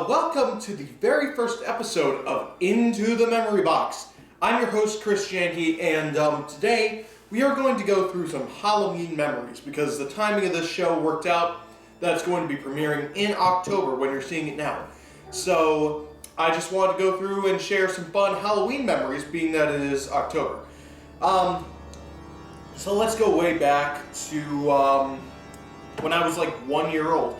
Welcome to the very first episode of Into the Memory Box. I'm your host, Chris Jahnke, and today we are going to go through some Halloween memories because the timing of this show worked out that it's going to be premiering in October when you're seeing it now. So I just wanted to go through and share some fun Halloween memories, being that it is October. So let's go way back to when I was like 1 year old.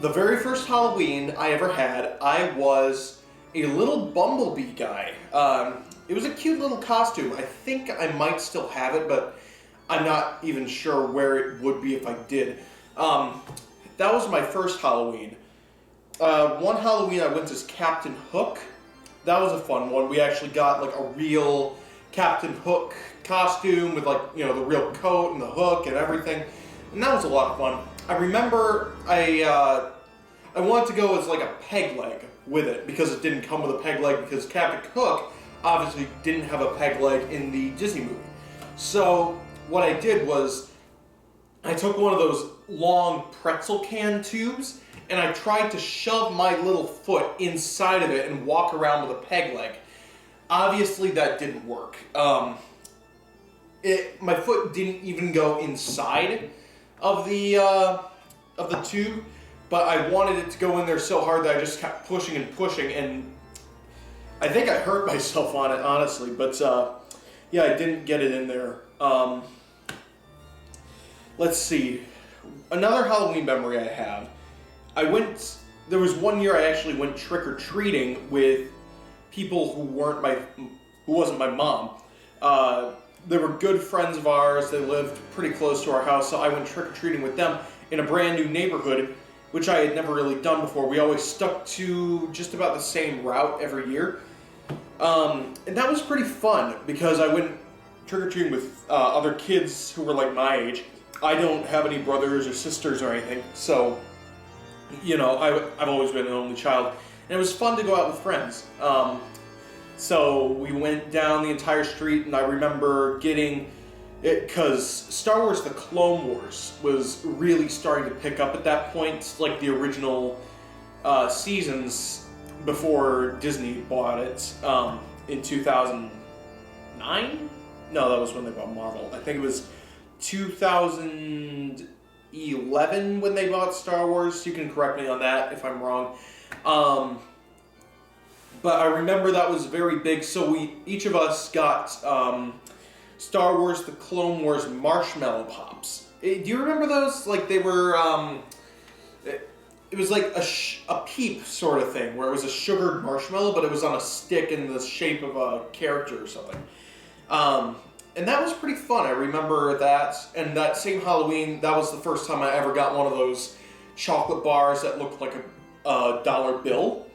The very first Halloween I ever had, I was a little bumblebee guy. It was a cute little costume. I think I might still have it, but I'm not even sure where it would be if I did. That was my first Halloween. One Halloween I went as Captain Hook. That was a fun one. We actually got like a real Captain Hook costume with like, the real coat and the hook and everything. And that was a lot of fun. I remember I wanted to go as like a peg leg with it because it didn't come with a peg leg because Captain Hook obviously didn't have a peg leg in the Disney movie. So what I did was I took one of those long pretzel can tubes and I tried to shove my little foot inside of it and walk around with a peg leg. Obviously that didn't work. My foot didn't even go inside of the tube, but I wanted it to go in there so hard that I just kept pushing and pushing, and I think I hurt myself on it, honestly, but yeah, I didn't get it in there. Let's see. Another Halloween memory I have, there was one year I actually went trick-or-treating with people who wasn't my mom. They were good friends of ours. They lived pretty close to our house, so I went trick-or-treating with them in a brand new neighborhood, which I had never really done before. We always stuck to just about the same route every year. And that was pretty fun because I went trick-or-treating with other kids who were like my age. I don't have any brothers or sisters or anything, so, I've always been an only child. And it was fun to go out with friends. So we went down the entire street, and I remember getting it because Star Wars The Clone Wars was really starting to pick up at that point, like the original seasons before Disney bought it in 2009? No, that was when they bought Marvel. I think it was 2011 when they bought Star Wars. You can correct me on that if I'm wrong. But I remember that was very big, so each of us got Star Wars The Clone Wars marshmallow pops. Do you remember those? Like they were, it was like a peep sort of thing, where it was a sugared marshmallow, but it was on a stick in the shape of a character or something. And that was pretty fun. I remember that, and that same Halloween, that was the first time I ever got one of those chocolate bars that looked like a dollar bill.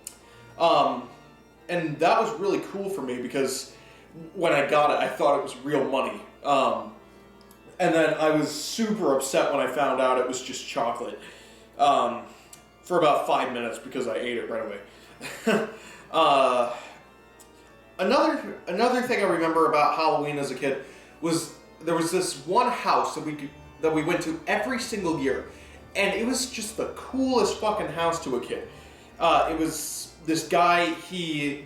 And that was really cool for me because when I got it, I thought it was real money. And then I was super upset when I found out it was just chocolate for about 5 minutes because I ate it right away. Another thing I remember about Halloween as a kid was there was this one house that we went to every single year, and it was just the coolest fucking house to a kid. It was this guy, he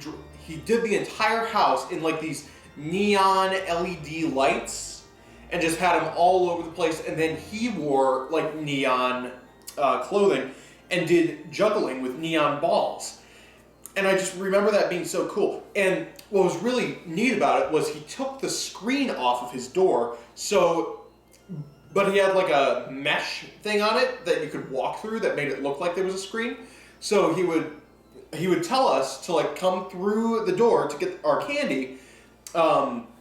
did the entire house in like these neon LED lights and just had them all over the place, and then he wore like neon clothing and did juggling with neon balls. And I just remember that being so cool. And what was really neat about it was he took the screen off of his door, but he had like a mesh thing on it that you could walk through that made it look like there was a screen. So he would tell us to like come through the door to get our candy,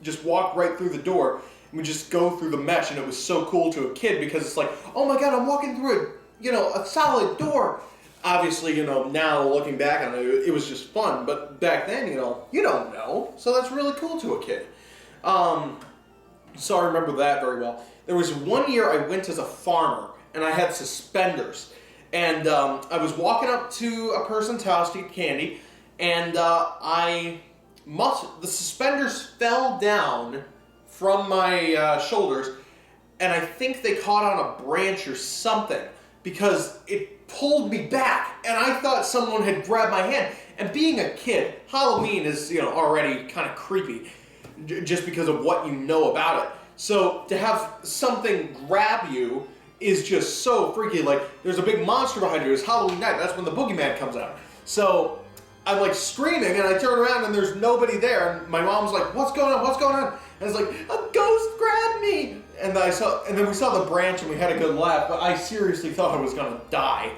just walk right through the door, and we just go through the mesh, and it was so cool to a kid because it's like, oh my god, I'm walking through a solid door. Obviously, now looking back on it, it was just fun, but back then, you don't know, so that's really cool to a kid. So I remember that very well. There was one year I went as a farmer, and I had suspenders. And I was walking up to a person's house to get candy, and the suspenders fell down from my shoulders, and I think they caught on a branch or something. because it pulled me back, and I thought someone had grabbed my hand. And being a kid, Halloween is, already kind of creepy, just because of what you know about it. So to have something grab you is just so freaky. Like, there's a big monster behind you. It's Halloween night. That's when the boogeyman comes out. So I'm like screaming, and I turn around, and there's nobody there. And my mom's like, "What's going on? What's going on?" And it's like, "A ghost grabbed me." And then we saw the branch, and we had a good laugh. But I seriously thought I was gonna die.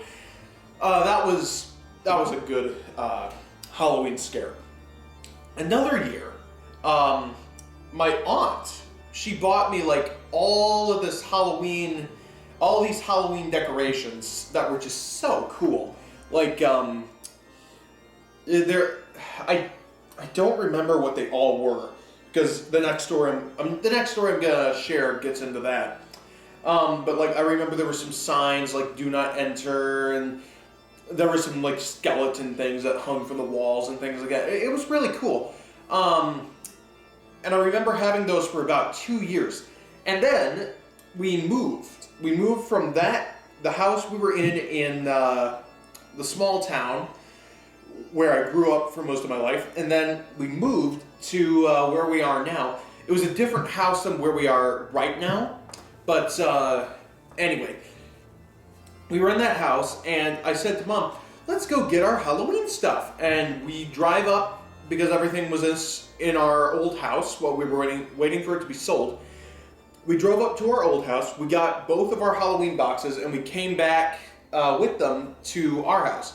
That was a good Halloween scare. Another year, my aunt, she bought me like all these Halloween decorations that were just so cool. Like I don't remember what they all were, because the next story I'm gonna share gets into that. But like I remember there were some signs like "Do not enter," and there were some like skeleton things that hung from the walls and things like that. It was really cool. And I remember having those for about 2 years. And then we moved. We moved from the house we were in the small town where I grew up for most of my life. And then we moved to where we are now. It was a different house than where we are right now. But anyway, we were in that house, and I said to Mom, "Let's go get our Halloween stuff." And we drive up, because everything was in our old house while we were waiting for it to be sold. We drove up to our old house, we got both of our Halloween boxes, and we came back with them to our house.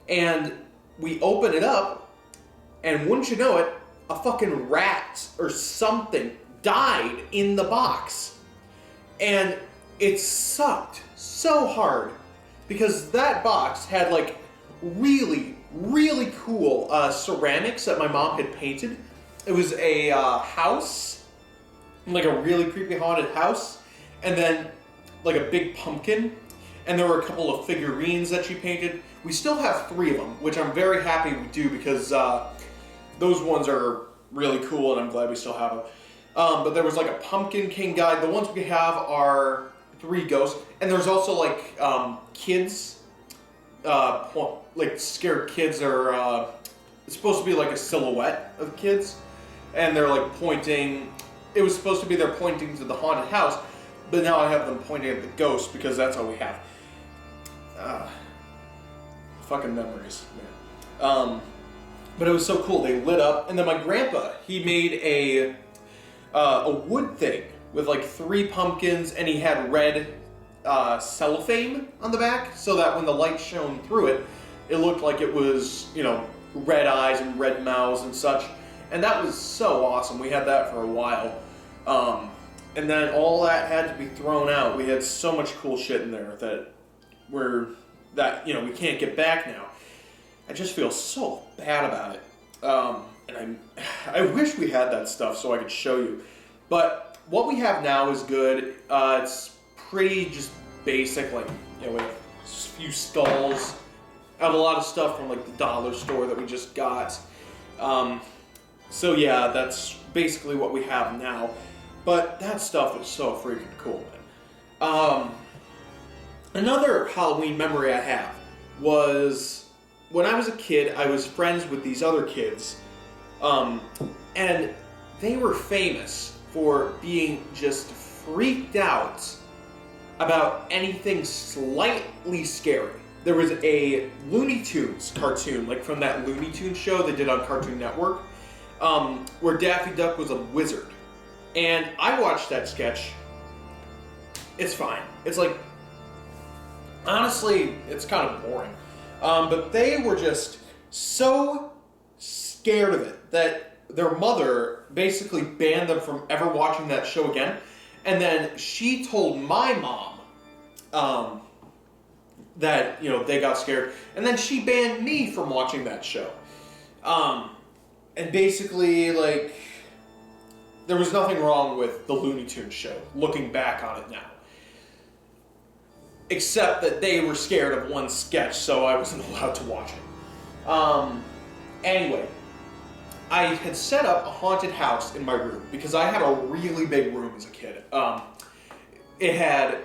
And we open it up, and wouldn't you know it, a fucking rat or something died in the box. And it sucked so hard, because that box had like really, really cool ceramics that my mom had painted. It was a house, like a really creepy haunted house, and then like a big pumpkin, and there were a couple of figurines that she painted. We still have 3 of them, which I'm very happy we do, because those ones are really cool, and I'm glad we still have them. But there was like a Pumpkin King guy. The ones we have are 3 ghosts, and there's also like kids, like scared kids are. It's supposed to be like a silhouette of kids, and they're like pointing. It was supposed to be they're pointing to the haunted house, but now I have them pointing at the ghost, because that's all we have. Fucking memories, man. But it was so cool. They lit up, and then my grandpa, he made a wood thing with like 3 pumpkins, and he had red cellophane on the back, so that when the light shone through it, it looked like it was, red eyes and red mouths and such. And that was so awesome. We had that for a while. And then all that had to be thrown out. We had so much cool shit in there that we can't get back now. I just feel so bad about it. And I wish we had that stuff so I could show you. But what we have now is good. It's pretty just basic, like, we have a few skulls. I have a lot of stuff from like the dollar store that we just got. So yeah, that's basically what we have now. But that stuff was so freaking cool, man. Another Halloween memory I have was when I was a kid, I was friends with these other kids. And they were famous for being just freaked out about anything slightly scary. There was a Looney Tunes cartoon, like from that Looney Tunes show they did on Cartoon Network, where Daffy Duck was a wizard. And I watched that sketch. It's fine. It's like, honestly, it's kind of boring. But they were just so scared of it that their mother basically banned them from ever watching that show again. And then she told my mom that, they got scared. And then she banned me from watching that show. And basically, like, there was nothing wrong with the Looney Tunes show, looking back on it now. Except that they were scared of one sketch, so I wasn't allowed to watch it. Anyway, I had set up a haunted house in my room, because I had a really big room as a kid. It had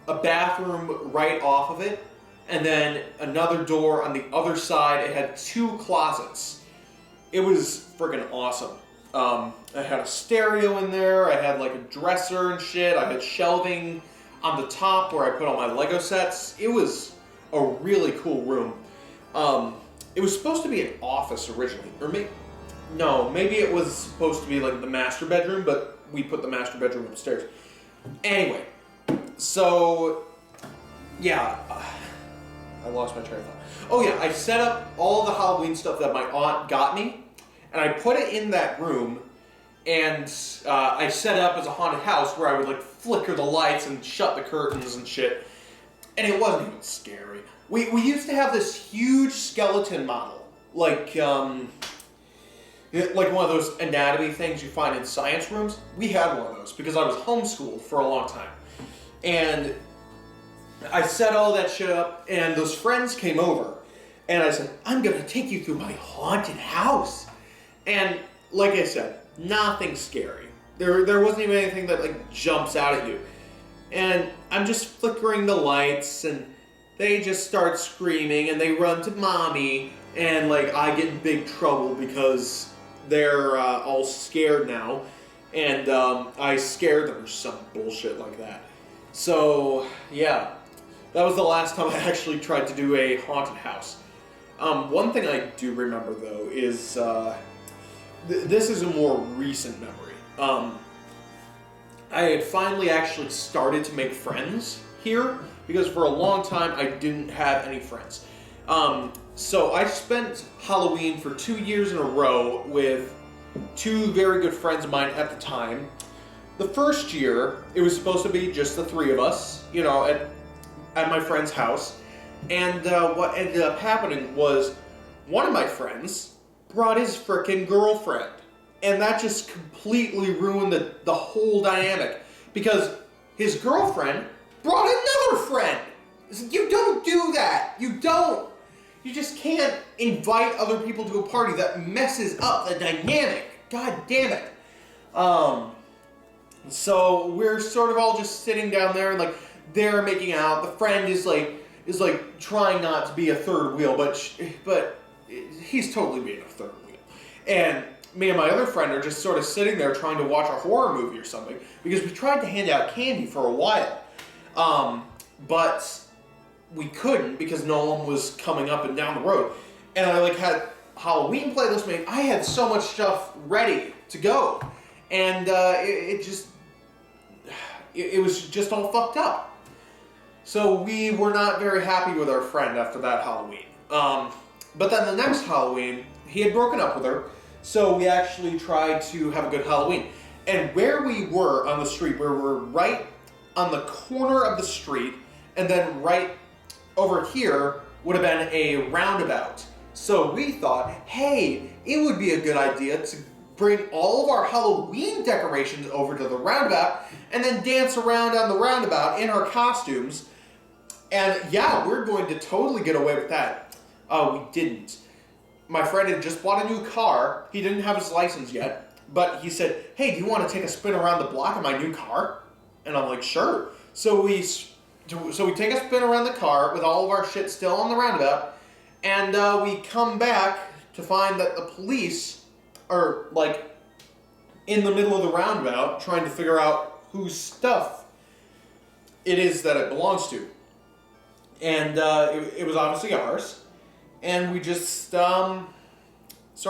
a bathroom right off of it, and then another door on the other side. It had 2 closets. It was freaking awesome. I had a stereo in there. I had like a dresser and shit. I had shelving on the top where I put all my Lego sets. It was a really cool room. It was supposed to be an office originally, or maybe it was supposed to be like the master bedroom, but we put the master bedroom upstairs. Anyway, so yeah, I lost my train of thought. Oh yeah, I set up all the Halloween stuff that my aunt got me, and I put it in that room, and I set it up as a haunted house where I would like flicker the lights and shut the curtains and shit, and it wasn't even scary. We used to have this huge skeleton model, like one of those anatomy things you find in science rooms. We had one of those because I was homeschooled for a long time. And I set all that shit up, and those friends came over, and I said, I'm going to take you through my haunted house. And like I said, nothing scary. There wasn't even anything that like jumps out at you. And I'm just flickering the lights, and they just start screaming, and they run to mommy, and like I get in big trouble because they're all scared now, and I scared them or some bullshit like that. So yeah, that was the last time I actually tried to do a haunted house. One thing I do remember though is this is a more recent memory. I had finally actually started to make friends here, because for a long time I didn't have any friends. So I spent Halloween for 2 years in a row with 2 very good friends of mine at the time. The first year, it was supposed to be just the 3 of us, you know, at my friend's house. And what ended up happening was one of my friends brought his frickin' girlfriend. And that just completely ruined the whole dynamic, because his girlfriend brought another friend. You don't do that. You don't. You just can't invite other people to a party. That messes up the dynamic. God damn it. So we're sort of all just sitting down there, and like they're making out. The friend is like trying not to be a third wheel, but he's totally being a third wheel. And me and my other friend are just sort of sitting there trying to watch a horror movie or something, because we tried to hand out candy for a while. But we couldn't because no one was coming up and down the road. And I like had Halloween playlist made. I had so much stuff ready to go. And it was just all fucked up. So we were not very happy with our friend after that Halloween. But then the next Halloween, he had broken up with her. So we actually tried to have a good Halloween. And where we were on the street, where we were right on the corner of the street, and then right over here would have been a roundabout. So we thought, hey, it would be a good idea to bring all of our Halloween decorations over to the roundabout and then dance around on the roundabout in our costumes. And yeah, we're going to totally get away with that. We didn't. My friend had just bought a new car. He didn't have his license yet, but he said, hey, do you want to take a spin around the block in my new car? And I'm like, sure. So we take a spin around the car with all of our shit still on the roundabout, and we come back to find that the police are like in the middle of the roundabout trying to figure out whose stuff it is that it belongs to. And it was obviously ours. And we just sort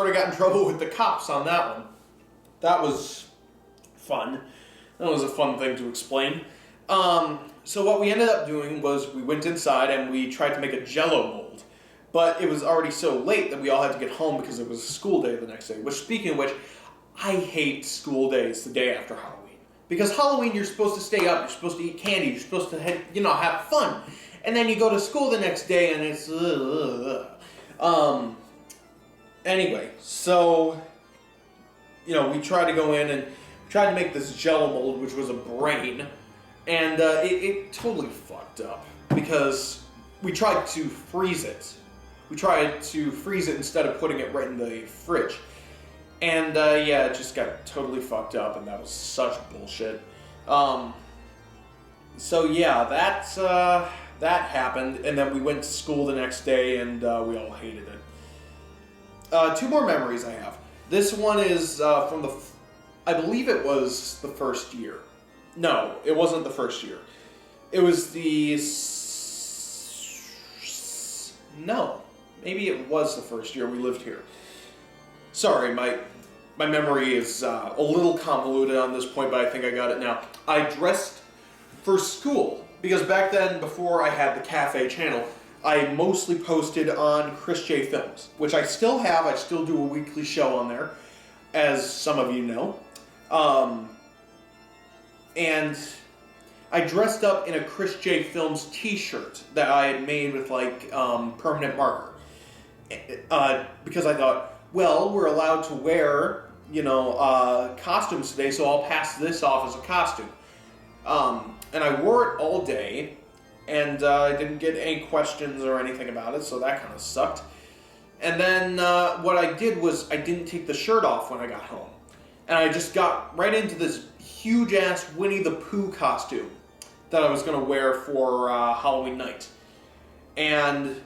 of got in trouble with the cops on that one. That was fun. That was a fun thing to explain. So what we ended up doing was we went inside and we tried to make a Jell-O mold. But it was already so late that we all had to get home because it was a school day the next day. Which, speaking of which, I hate school days the day after Halloween. Because Halloween, you're supposed to stay up, you're supposed to eat candy, you're supposed to have fun. And then you go to school the next day and it's... Anyway, so... we tried to go in and tried to make this Jell-O mold, which was a brain. And it totally fucked up. Because we tried to freeze it. We tried to freeze it instead of putting it right in the fridge. And it just got totally fucked up, and that was such bullshit. So yeah, that happened, and then we went to school the next day, and we all hated it. Two more memories I have. This one is from I believe it was the first year. No, it wasn't the first year. It was no, maybe it was the first year we lived here. Sorry, my memory is a little convoluted on this point, but I think I got it now. I dressed for school, because back then, before I had the C.A.F.E channel, I mostly posted on Chris J Films, which I still have. I still do a weekly show on there, as some of you know. And I dressed up in a Chris J Films t-shirt that I had made with, like, permanent marker. Because I thought, well, we're allowed to wear, costumes today, so I'll pass this off as a costume. And I wore it all day, and I didn't get any questions or anything about it, so that kind of sucked. And then what I did was I didn't take the shirt off when I got home. And I just got right into this huge-ass Winnie the Pooh costume that I was going to wear for Halloween night. And,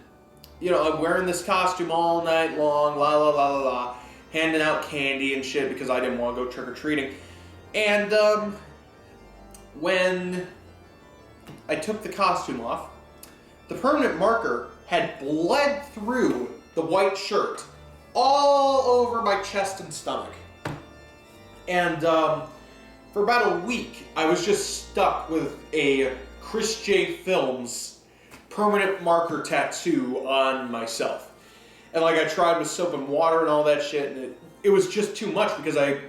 I'm wearing this costume all night long, la la la la la, handing out candy and shit because I didn't want to go trick-or-treating. And when I took the costume off, the permanent marker had bled through the white shirt all over my chest and stomach. And for about a week, I was just stuck with a Chris J Films permanent marker tattoo on myself. And I tried with soap and water and all that shit, and it was just too much because I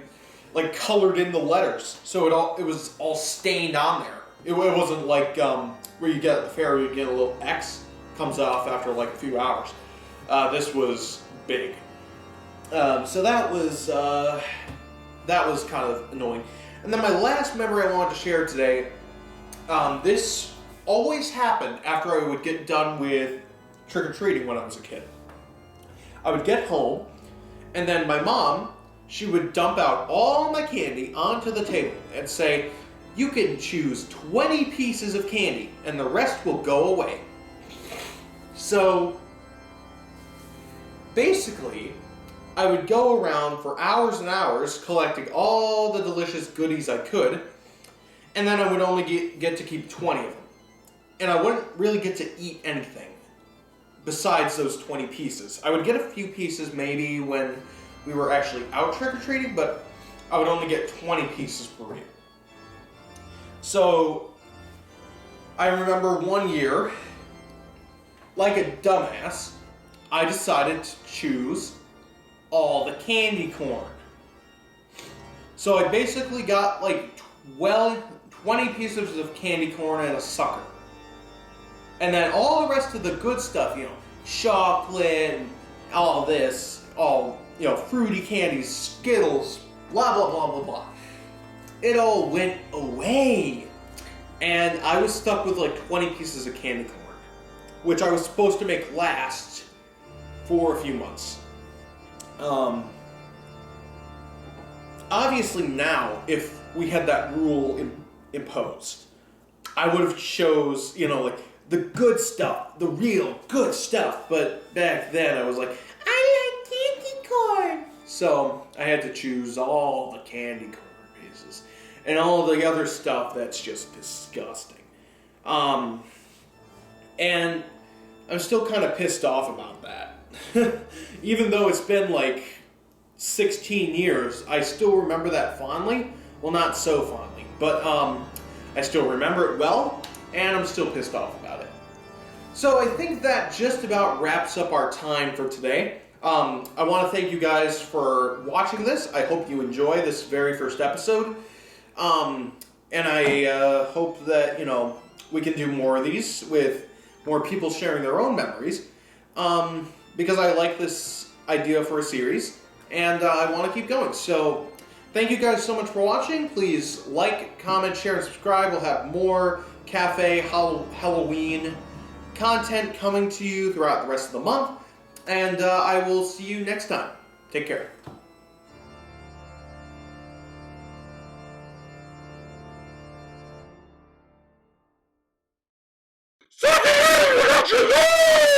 colored in the letters, so it was all stained on there. It wasn't like where you get at the fair, where you get a little X, comes off after a few hours. This was big. So that was kind of annoying. And then my last memory I wanted to share today, this always happened after I would get done with trick-or-treating when I was a kid. I would get home, and then my mom, she would dump out all my candy onto the table and say, you can choose 20 pieces of candy, and the rest will go away. So, basically, I would go around for hours and hours collecting all the delicious goodies I could, and then I would only get to keep 20 of them. And I wouldn't really get to eat anything besides those 20 pieces. I would get a few pieces maybe when we were actually out trick-or-treating, but I would only get 20 pieces per year. So, I remember one year, like a dumbass, I decided to choose all the candy corn. So I basically got 20 pieces of candy corn and a sucker. And then all the rest of the good stuff, chocolate and all this, fruity candies, Skittles, blah, blah, blah, blah, blah. It all went away. And I was stuck with 20 pieces of candy corn, which I was supposed to make last for a few months. Obviously now, if we had that rule imposed, I would have chose, the good stuff, the real good stuff. But back then I was like, I like candy corn. So I had to choose all the candy corn pieces and all the other stuff that's just disgusting. And I'm still kind of pissed off about that. Even though it's been 16 years, I still remember that fondly. Well, not so fondly, but I still remember it well, and I'm still pissed off about it. So I think that just about wraps up our time for today. I want to thank you guys for watching this. I hope you enjoy this very first episode. And I hope that, we can do more of these with more people sharing their own memories. Because I like this idea for a series, and I want to keep going. So, thank you guys so much for watching. Please like, comment, share, and subscribe. We'll have more C.A.F.E Halloween content coming to you throughout the rest of the month. And I will see you next time. Take care. Watch it!